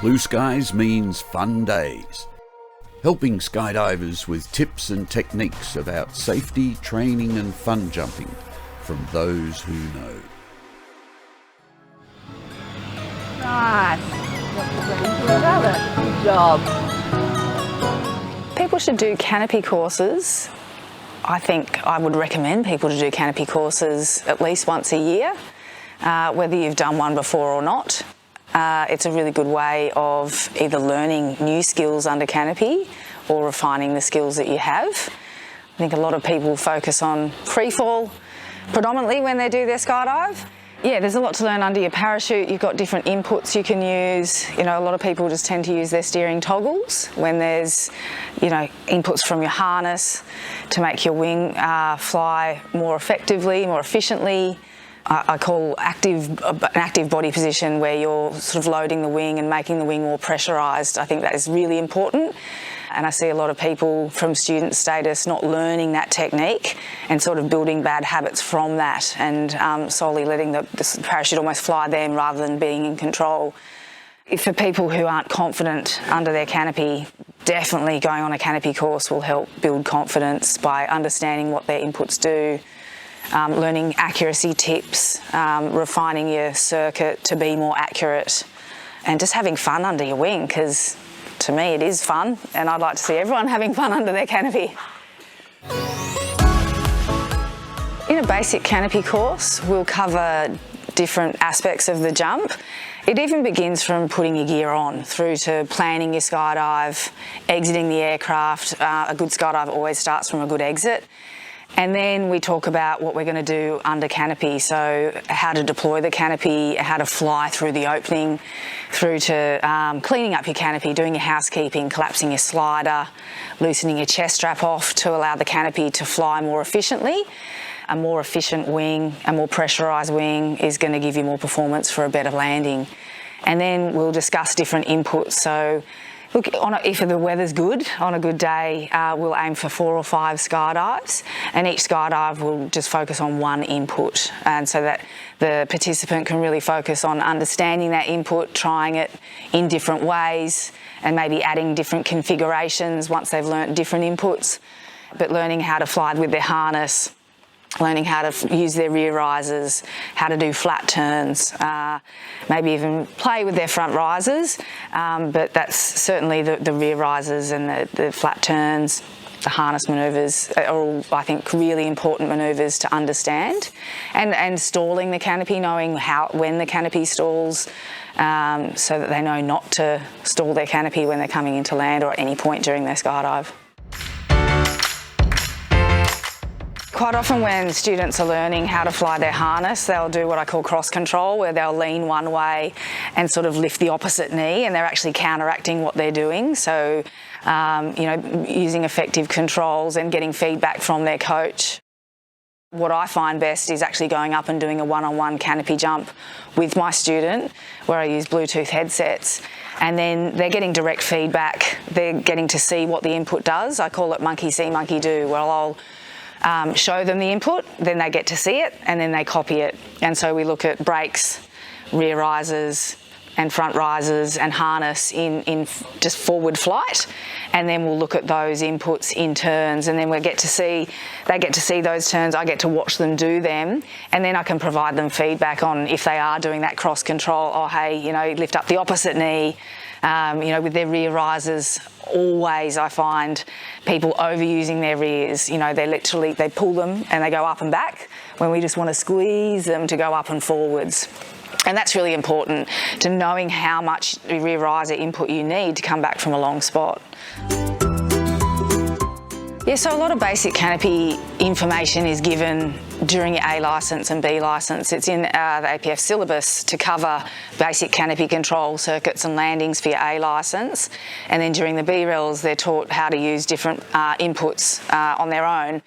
Blue skies means fun days. Helping skydivers with tips and techniques about safety, training and fun jumping from those who know. Nice. Good job. People should do canopy courses. I think I would recommend people to do canopy courses at least once a year, whether you've done one before or not. It's a really good way of either learning new skills under canopy or refining the skills that you have. I think a lot of people focus on free fall predominantly when they do their skydive. Yeah, there's a lot to learn under your parachute. You've got different inputs you can use. You know, a lot of people just tend to use their steering toggles when there's, you know, inputs from your harness to make your wing fly more effectively, more efficiently. I call an active body position where you're sort of loading the wing and making the wing more pressurised. I think that is really important. And I see a lot of people from student status not learning that technique and sort of building bad habits from that and solely letting the parachute almost fly them rather than being in control. For people who aren't confident under their canopy, definitely going on a canopy course will help build confidence by understanding what their inputs do, learning accuracy tips, refining your circuit to be more accurate, and just having fun under your wing, because to me it is fun and I'd like to see everyone having fun under their canopy. In a basic canopy course, we'll cover different aspects of the jump. It even begins from putting your gear on through to planning your skydive, exiting the aircraft. A good skydive always starts from a good exit. And then we talk about what we're going to do under canopy, so how to deploy the canopy, how to fly through the opening, through to cleaning up your canopy, doing your housekeeping, collapsing your slider, loosening your chest strap off to allow the canopy to fly more efficiently. A more efficient wing, a more pressurised wing is going to give you more performance for a better landing. And then we'll discuss different inputs. So look, if the weather's good, on a good day, we'll aim for 4 or 5 skydives, and each skydive will just focus on one input, and so that the participant can really focus on understanding that input, trying it in different ways, and maybe adding different configurations once they've learnt different inputs, but learning how to fly with their harness, learning how to use their rear risers, how to do flat turns, maybe even play with their front risers, but that's certainly the rear risers and the flat turns, the harness manoeuvres are all, I think, really important manoeuvres to understand. And stalling the canopy, knowing when the canopy stalls, so that they know not to stall their canopy when they're coming into land or at any point during their skydive. Quite often when students are learning how to fly their harness, they'll do what I call cross control, where they'll lean one way and sort of lift the opposite knee, and they're actually counteracting what they're doing. So, you know, using effective controls and getting feedback from their coach. What I find best is actually going up and doing a one-on-one canopy jump with my student, where I use Bluetooth headsets, and then they're getting direct feedback. They're getting to see what the input does. I call it monkey see, monkey do, where I'll show them the input, then they get to see it, and then they copy it. And so we look at brakes, rear risers and front risers and harness in just forward flight, and then we'll look at those inputs in turns, and then they get to see those turns, I get to watch them do them, and then I can provide them feedback on if they are doing that cross control. Oh, hey, you know, lift up the opposite knee. You know, with their rear risers, always I find people overusing their rears. You know, they pull them and they go up and back when we just want to squeeze them to go up and forwards. And that's really important, to knowing how much rear riser input you need to come back from a long spot. Yeah, so a lot of basic canopy information is given during your A licence and B licence. It's in the APF syllabus to cover basic canopy control circuits and landings for your A licence, and then during the B rels they're taught how to use different inputs on their own.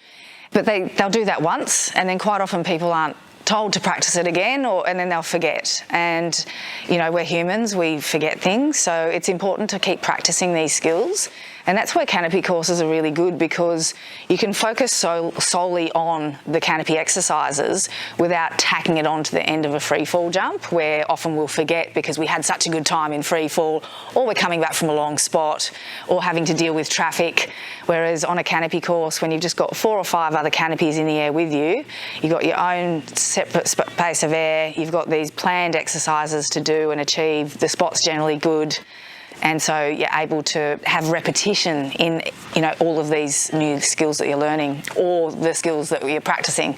But they'll do that once, and then quite often people aren't told to practice it again, and then they'll forget. And you know, we're humans, we forget things, so it's important to keep practicing these skills. And that's where canopy courses are really good, because you can focus solely on the canopy exercises without tacking it on to the end of a free fall jump, where often we'll forget because we had such a good time in free fall, or we're coming back from a long spot, or having to deal with traffic. Whereas on a canopy course, when you've just got 4 or 5 other canopies in the air with you, you've got your own separate space of air, you've got these planned exercises to do and achieve, the spot's generally good. And so you're able to have repetition in, all of these new skills that you're learning, or the skills that you're practicing.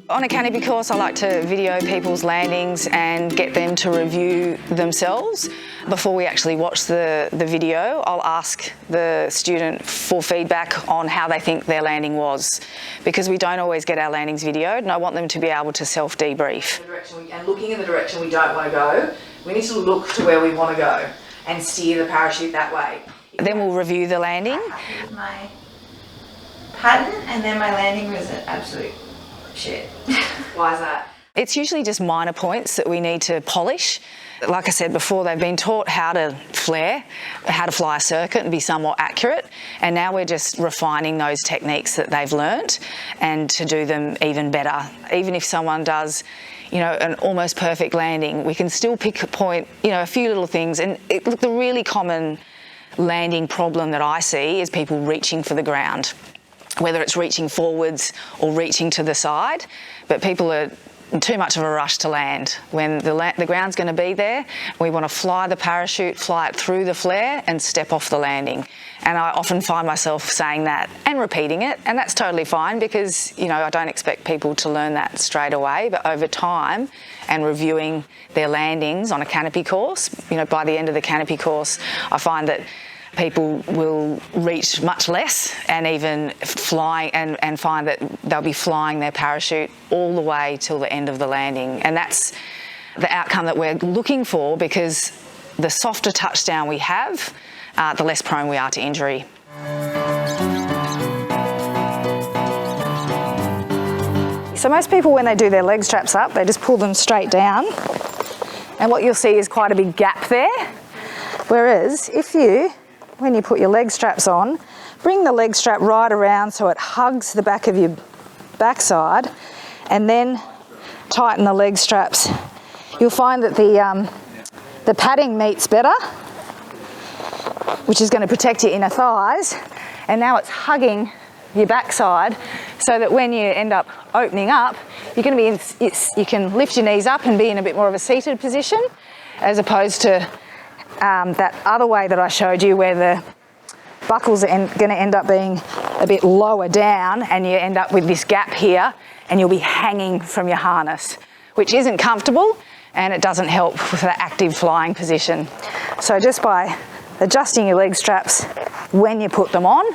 On a canopy course, I like to video people's landings and get them to review themselves. Before we actually watch the video, I'll ask the student for feedback on how they think their landing was, because we don't always get our landings videoed, and I want them to be able to self-debrief. And looking in the direction we don't want to go, we need to look to where we want to go and steer the parachute that way. Then we'll review the landing. My pattern, and then my landing was an absolute shit. Why is that? It's usually just minor points that we need to polish. Like I said before, they've been taught how to flare, how to fly a circuit and be somewhat accurate, and now we're just refining those techniques that they've learnt and to do them even better. Even if someone does, an almost perfect landing, we can still pick a point, a few little things. And look, the really common landing problem that I see is people reaching for the ground, whether it's reaching forwards or reaching to the side, but people are in too much of a rush to land. When the ground's going to be there, we want to fly the parachute, fly it through the flare and step off the landing. And I often find myself saying that and repeating it, and that's totally fine, because I don't expect people to learn that straight away, but over time and reviewing their landings on a canopy course, by the end of the canopy course, I find that people will reach much less and even flying and find that they'll be flying their parachute all the way till the end of the landing. And that's the outcome that we're looking for, because the softer touchdown we have, the less prone we are to injury. So most people, when they do their leg straps up, they just pull them straight down. And what you'll see is quite a big gap there. Whereas when you put your leg straps on, bring the leg strap right around so it hugs the back of your backside, and then tighten the leg straps. You'll find that the padding meets better, which is going to protect your inner thighs, and now it's hugging your backside, so that when you end up opening up, you're going to be you can lift your knees up and be in a bit more of a seated position, as opposed to that other way that I showed you, where the buckles are going to end up being a bit lower down, and you end up with this gap here, and you'll be hanging from your harness, which isn't comfortable, and it doesn't help with the active flying position. So just by adjusting your leg straps when you put them on,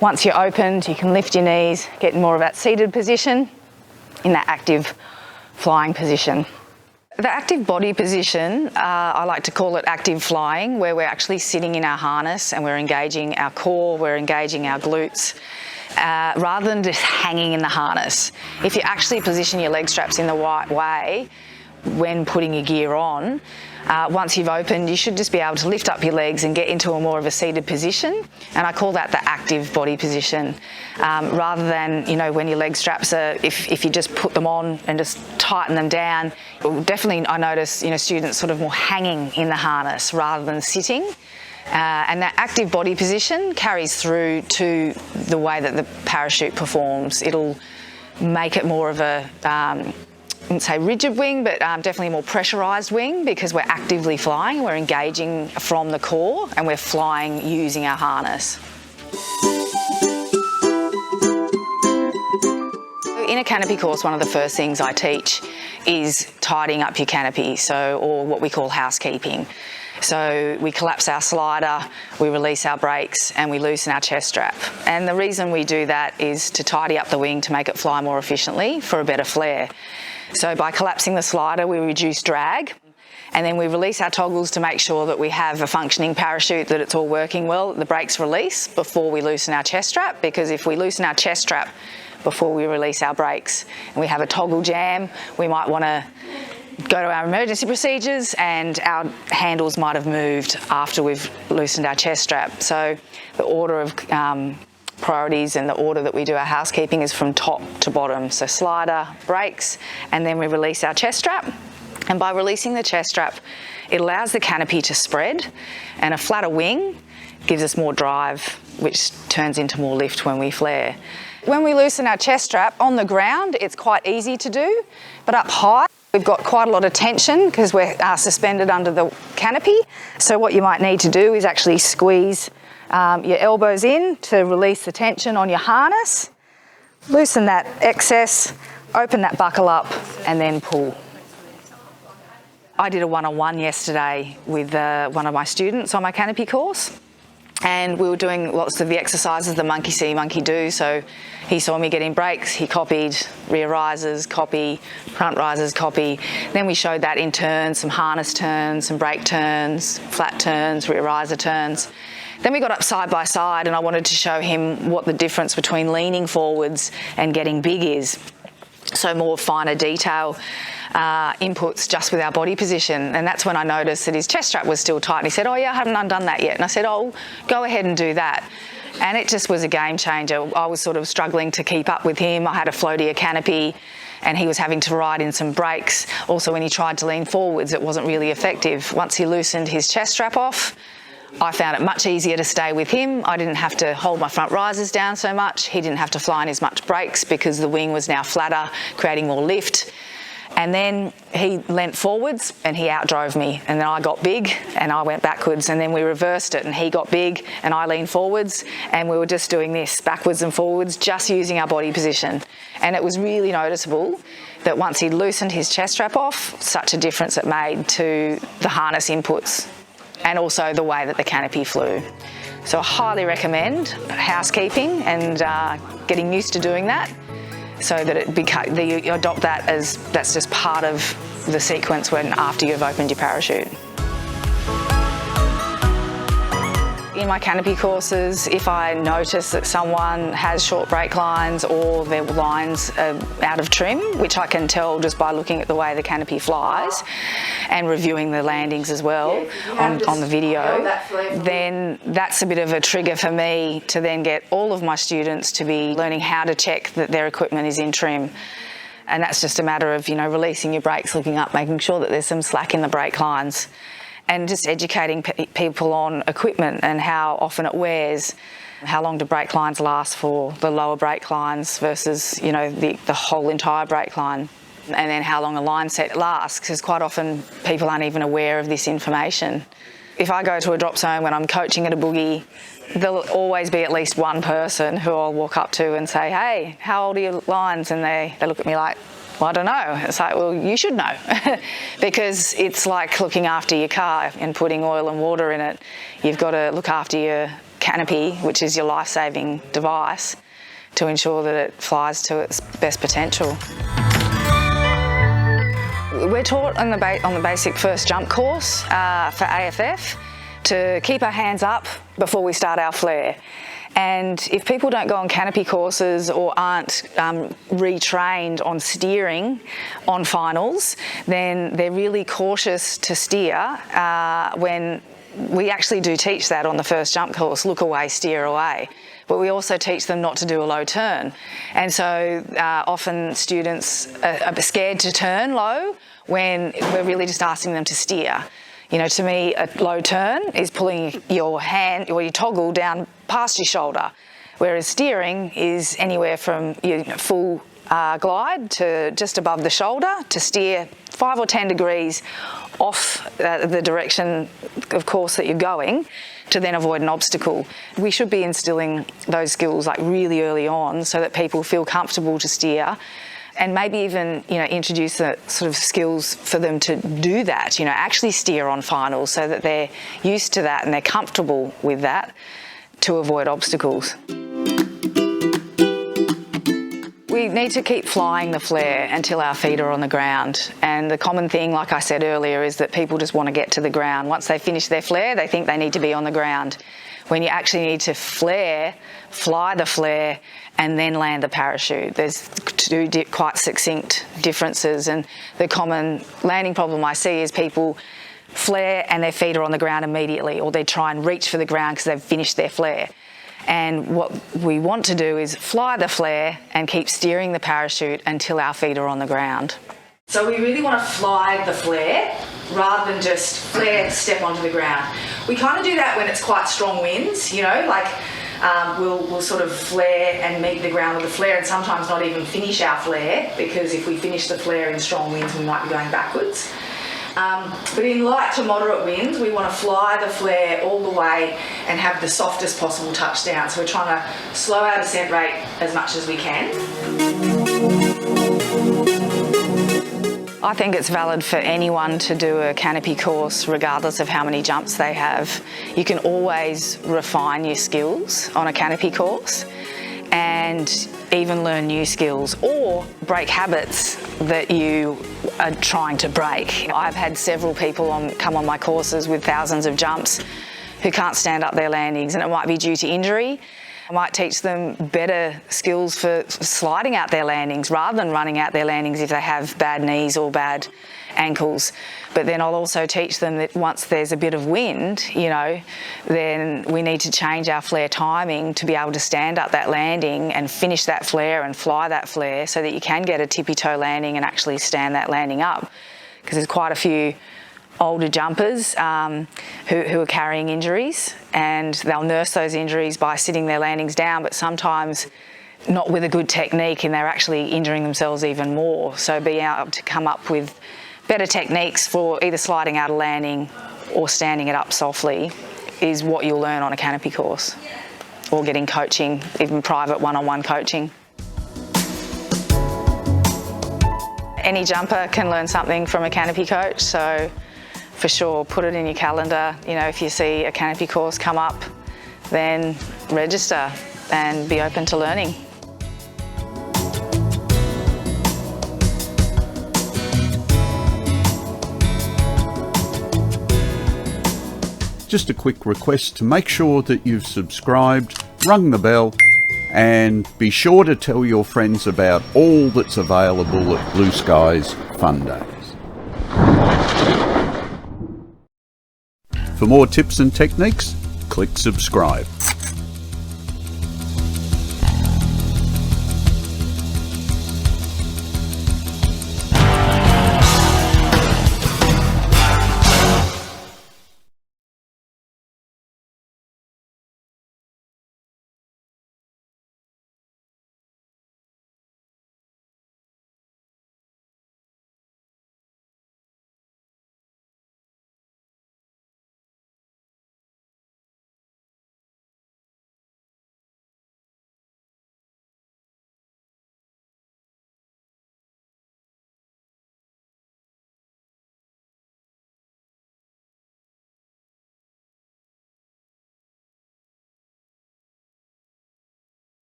once you're opened, you can lift your knees, get more of that seated position in that active flying position. The active body position, I like to call it active flying, where we're actually sitting in our harness and we're engaging our core, we're engaging our glutes, rather than just hanging in the harness. If you actually position your leg straps in the right way when putting your gear on, once you've opened, you should just be able to lift up your legs and get into a more of a seated position, and I call that the active body position, rather than when your leg straps are, if you just put them on and just tighten them down. Definitely I notice students sort of more hanging in the harness rather than sitting, and that active body position carries through to the way that the parachute performs. It'll make it more of a I wouldn't say rigid wing, but definitely a more pressurised wing, because we're actively flying, we're engaging from the core, and we're flying using our harness. In a canopy course, one of the first things I teach is tidying up your canopy, or what we call housekeeping. So we collapse our slider, we release our brakes, and we loosen our chest strap. And the reason we do that is to tidy up the wing to make it fly more efficiently for a better flare. So by collapsing the slider, we reduce drag, and then we release our toggles to make sure that we have a functioning parachute, that it's all working well, the brakes release before we loosen our chest strap, because if we loosen our chest strap before we release our brakes and we have a toggle jam, we might want to go to our emergency procedures, and our handles might have moved after we've loosened our chest strap. So the order of priorities and the order that we do our housekeeping is from top to bottom. So slider, brakes, and then we release our chest strap. And by releasing the chest strap, it allows the canopy to spread, and a flatter wing gives us more drive, which turns into more lift when we flare. When we loosen our chest strap on the ground, it's quite easy to do, but up high, we've got quite a lot of tension because we're suspended under the canopy. So what you might need to do is actually squeeze your elbows in to release the tension on your harness, loosen that excess, open that buckle up, and then pull. I did a one-on-one yesterday with one of my students on my canopy course, and we were doing lots of the exercises, the monkey see, monkey do. So he saw me getting brakes, he copied, rear risers, copy, front risers, copy. Then we showed that in turns, some harness turns, some brake turns, flat turns, rear riser turns. Then we got up side by side, and I wanted to show him what the difference between leaning forwards and getting big is. So more finer detail inputs just with our body position. And that's when I noticed that his chest strap was still tight. And he said, oh yeah, I haven't undone that yet. And I said, oh, go ahead and do that. And it just was a game changer. I was sort of struggling to keep up with him. I had a floatier canopy, and he was having to ride in some brakes. Also, when he tried to lean forwards, it wasn't really effective. Once he loosened his chest strap off, I found it much easier to stay with him. I didn't have to hold my front risers down so much. He didn't have to fly in as much brakes because the wing was now flatter, creating more lift. And then he leant forwards and he outdrove me, and then I got big and I went backwards, and then we reversed it and he got big and I leaned forwards, and we were just doing this backwards and forwards, just using our body position. And it was really noticeable that once he'd loosened his chest strap off, such a difference it made to the harness inputs and also the way that the canopy flew. So I highly recommend housekeeping and getting used to doing that, so that you adopt that as that's just part of the sequence after you've opened your parachute. In my canopy courses, if I notice that someone has short brake lines or their lines are out of trim, which I can tell just by looking at the way the canopy flies and reviewing the landings as well on the video, then that's a bit of a trigger for me to then get all of my students to be learning how to check that their equipment is in trim. And that's just a matter of, releasing your brakes, looking up, making sure that there's some slack in the brake lines, and just educating people on equipment and how often it wears, how long do brake lines last for, the lower brake lines versus, the whole entire brake line, and then how long a line set lasts, because quite often people aren't even aware of this information. If I go to a drop zone when I'm coaching at a boogie, there'll always be at least one person who I'll walk up to and say, hey, how old are your lines? And they look at me like, well, I don't know. It's like, well, you should know because it's like looking after your car and putting oil and water in it. You've got to look after your canopy, which is your life-saving device, to ensure that it flies to its best potential. We're taught on the basic first jump course for AFF to keep our hands up before we start our flare. And if people don't go on canopy courses or aren't retrained on steering on finals, then they're really cautious to steer when we actually do teach that on the first jump course, look away, steer away. But we also teach them not to do a low turn. And so often students are scared to turn low when we're really just asking them to steer. To me, a low turn is pulling your hand or your toggle down past your shoulder, whereas steering is anywhere from full glide to just above the shoulder to steer 5 or 10 degrees off the direction of course that you're going to then avoid an obstacle. We should be instilling those skills like really early on so that people feel comfortable to steer, and maybe even introduce the sort of skills for them to do that, actually steer on finals so that they're used to that and they're comfortable with that to avoid obstacles. We need to keep flying the flare until our feet are on the ground, and the common thing, like I said earlier, is that people just want to get to the ground. Once they finish their flare, they think they need to be on the ground. when you actually need to flare, fly the flare, and then land the parachute. There's two quite succinct differences, and the common landing problem I see is people flare and their feet are on the ground immediately, or they try and reach for the ground because they've finished their flare. And what we want to do is fly the flare and keep steering the parachute until our feet are on the ground. So we really want to fly the flare rather than just flare, step onto the ground. We kind of do that when it's quite strong winds, you know, like we'll sort of flare and meet the ground with the flare, and sometimes not even finish our flare, because if we finish the flare in strong winds we might be going backwards. But in light to moderate winds, we want to fly the flare all the way and have the softest possible touchdown. So we're trying to slow our descent rate as much as we can. I think it's valid for anyone to do a canopy course regardless of how many jumps they have. You can always refine your skills on a canopy course and even learn new skills or break habits that you are trying to break. I've had several people come on my courses with thousands of jumps who can't stand up their landings, and it might be due to injury. I might teach them better skills for sliding out their landings rather than running out their landings if they have bad knees or bad ankles. But then I'll also teach them that once there's a bit of wind, you know, then we need to change our flare timing to be able to stand up that landing and finish that flare and fly that flare so that you can get a tippy toe landing and actually stand that landing up. Because there's quite a few older jumpers who are carrying injuries, and they'll nurse those injuries by sitting their landings down, but sometimes not with a good technique, and they're actually injuring themselves even more. So being able to come up with better techniques for either sliding out a landing or standing it up softly is what you'll learn on a canopy course, or getting coaching, even private one-on-one coaching. Any jumper can learn something from a canopy coach, so for sure put it in your calendar. You know, if you see a canopy course come up, then register and be open to learning. Just a quick request to make sure that you've subscribed, rung the bell, and be sure to tell your friends about all that's available at Blue Sky's Fun Days. For more tips and techniques, click subscribe.